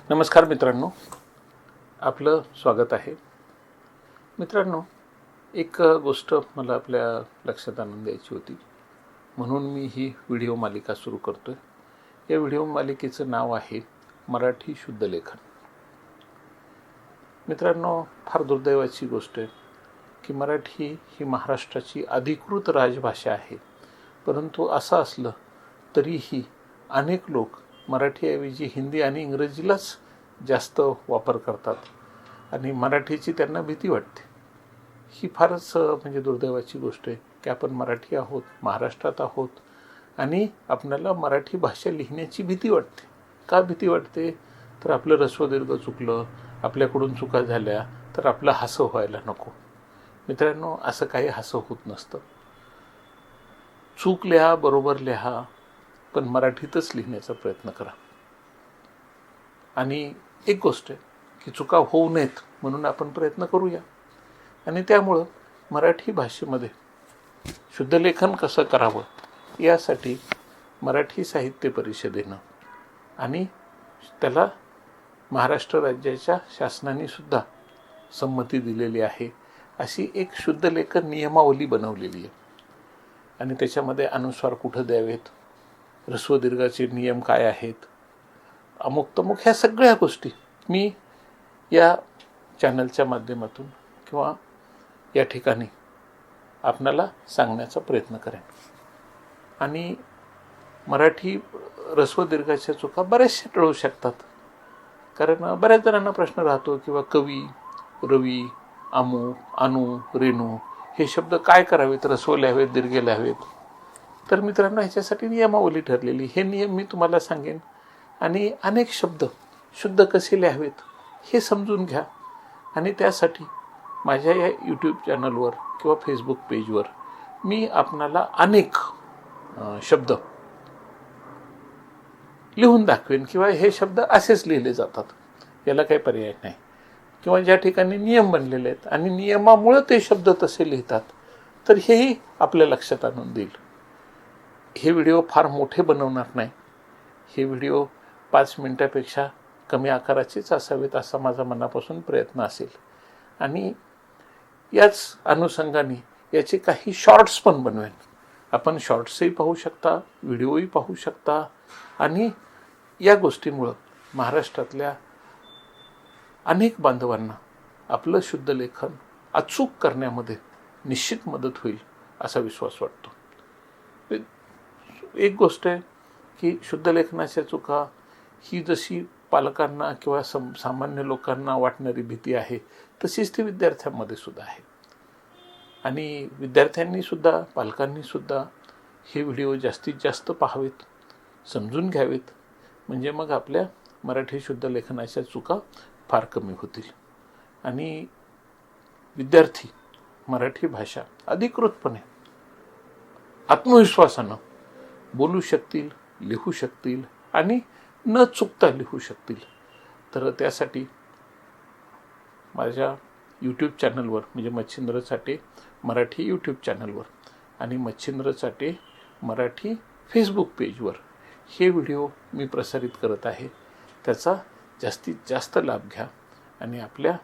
नमस्कार मित्रांनो, आपलं स्वागत आहे. मित्रांनो, एक गोष्ट मला आपल्या लक्षात आणून द्यायची होती, म्हणून मी ही व्हिडिओ मालिका सुरू करतो आहे. या व्हिडिओ मालिकेचं नाव आहे मराठी शुद्ध लेखन. मित्रांनो, फार दुर्दैवाची गोष्ट आहे की मराठी ही महाराष्ट्राची अधिकृत राजभाषा आहे. परंतु असं असलं तरीही अनेक लोक मराठीऐवजी हिंदी आणि इंग्रजीलाच जास्त वापर करतात आणि मराठीची त्यांना भीती वाटते. ही फारच म्हणजे दुर्दैवाची गोष्ट आहे की आपण मराठी आहोत, महाराष्ट्रात आहोत आणि आपल्याला मराठी भाषा लिहिण्याची भीती वाटते. का भीती वाटते? तर आपलं ऱ्हस्व-दीर्घ चुकलं, आपल्याकडून चुका झाल्या तर आपलं हासं व्हायला नको. मित्रांनो, असं काही हासं होत नसतं. चूक लिहा, बरोबर लिहा, पण मराठीतच लिहिण्याचा प्रयत्न करा. आणि एक गोष्ट आहे की चुका होऊ नयेत म्हणून आपण प्रयत्न करूया. आणि त्यामुळं मराठी भाषेमध्ये शुद्ध लेखन कसं करावं यासाठी मराठी साहित्य परिषदेनं आणि त्याला महाराष्ट्र राज्याच्या शासनाने सुद्धा संमती दिलेली आहे अशी एक शुद्ध लेखन नियमावली बनवलेली आहे. आणि त्याच्यामध्ये अनुस्वार कुठं द्यावेत, ऱ्हस्व-दीर्घाचे नियम काय आहेत, अमुक तमुक, ह्या सगळ्या गोष्टी मी या चॅनलच्या माध्यमातून किंवा या ठिकाणी आपणाला सांगण्याचा प्रयत्न करेन. आणि मराठी ऱ्हस्व-दीर्घाच्या चुका बऱ्याचशा टळू शकतात. कारण बऱ्याच जणांना प्रश्न राहतो किंवा कवी, रवी, अमू, अनु, रेणू हे शब्द काय करावेत, ऱ्हस्व लिहावेत, दीर्घ लिहावेत. तर मित्रांनो, ह्याच्यासाठी नियमावली ठरलेली. हे नियम मी तुम्हाला सांगेन आणि अनेक शब्द शुद्ध कसे लिहावेत हे समजून घ्या. आणि त्यासाठी माझ्या या यूट्यूब चॅनलवर किंवा फेसबुक पेजवर मी आपणाला अनेक शब्द लिहून दाखवेन किंवा हे शब्द असेच लिहिले जातात, याला काही पर्याय नाही. किंवा ज्या ठिकाणी नियम बनलेले आहेत आणि नियमामुळं ते शब्द तसे लिहितात, तर हेही आपल्या लक्षात आणून देईल. हे व्हिडिओ फार मोठे बनवणार नाही. हे व्हिडिओ 5 मिनिटापेक्षा कमी आकाराचेच असावेत असा माझा मनापासून प्रयत्न असेल. आणि याच अनुषंगाने याचे काही शॉर्ट्स पण बनवेन. आपण शॉर्ट्सही पाहू शकता, व्हिडिओही पाहू शकता. आणि या गोष्टीमुळं महाराष्ट्रातल्या अनेक बांधवांना आपलं शुद्ध लेखन अचूक करण्यामध्ये निश्चित मदत होईल असा विश्वास वाटतो. एक गोष्ट आहे की शुद्ध लेखनाच्या चुका ही जशी पालकांना किंवा सामान्य लोकांना वाटणारी भीती आहे, तशीच ती विद्यार्थ्यांमध्ये सुद्धा आहे. आणि विद्यार्थ्यांनीसुद्धा, पालकांनीसुद्धा हे व्हिडिओ जास्तीत जास्त पाहावेत, समजून घ्यावेत. म्हणजे मग आपल्या मराठी शुद्ध लेखनाच्या चुका फार कमी होतील आणि विद्यार्थी मराठी भाषा अधिकृतपणे आत्मविश्वासानं बोलू शकतील, लिहू शकतील आणि न चुकता लिहू शकतील. तर त्यासाठी माझ्या यूट्यूब चॅनलवर, म्हणजे मच्छिंद्र चाटे मराठी यूट्यूब चॅनलवर आणि मच्छिंद्र चाटे मराठी फेसबुक पेजवर हे व्हिडिओ मी प्रसारित करत आहे. त्याचा जास्तीत जास्त लाभ घ्या आणि आपल्या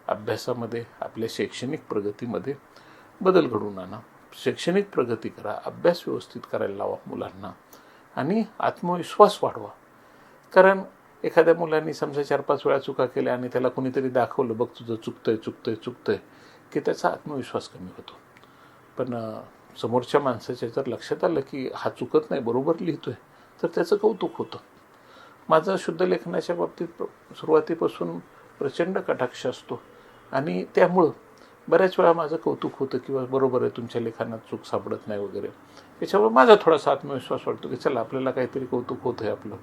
अभ्यासामध्ये, आपल्या शैक्षणिक प्रगतीमध्ये बदल घडवून आणा. शैक्षणिक प्रगती करा, अभ्यास व्यवस्थित करायला लावा मुलांना आणि आत्मविश्वास वाढवा. कारण एखाद्या मुलांनी समजा 4-5 वेळा चुका केल्या आणि त्याला कोणीतरी दाखवलं, बघ तुझं चुकतंय, की त्याचा आत्मविश्वास कमी होतो. पण समोरच्या माणसाच्या जर लक्षात आलं की हा चुकत नाही, बरोबर लिहितोय, तर त्याचं कौतुक होतं. माझा शुद्ध लेखनाच्या बाबतीत सुरुवातीपासून प्रचंड कटाक्ष असतो आणि त्यामुळं बऱ्याच वेळा माझं कौतुक होतं किंवा बरोबर आहे, तुमच्या लेखनात चूक सापडत नाही वगैरे. त्याच्यामुळे माझा थोडासा आत्मविश्वास वाटतो की चला, आपल्याला काहीतरी कौतुक होतं आहे आपलं.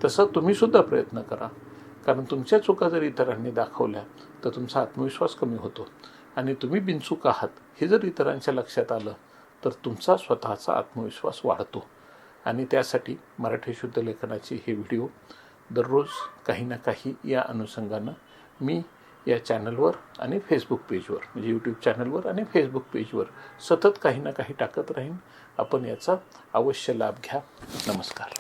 तसं तुम्हीसुद्धा प्रयत्न करा. कारण तुमच्या चुका जर इतरांनी दाखवल्या तर तुमचा आत्मविश्वास कमी होतो आणि तुम्ही बिनचूक आहात हे जर इतरांच्या लक्षात आलं तर तुमचा स्वतःचा आत्मविश्वास वाढतो. आणि त्यासाठी मराठी शुद्ध लेखनाचे हे व्हिडिओ दररोज काही ना काही या अनुषंगानं मी या चॅनलवर आणि फेसबुक पेजवर, म्हणजे यूट्यूब चॅनलवर आणि फेसबुक पेजवर सतत काही ना काही टाकत राहीन. आपण याचा अवश्य लाभ घ्या. नमस्कार.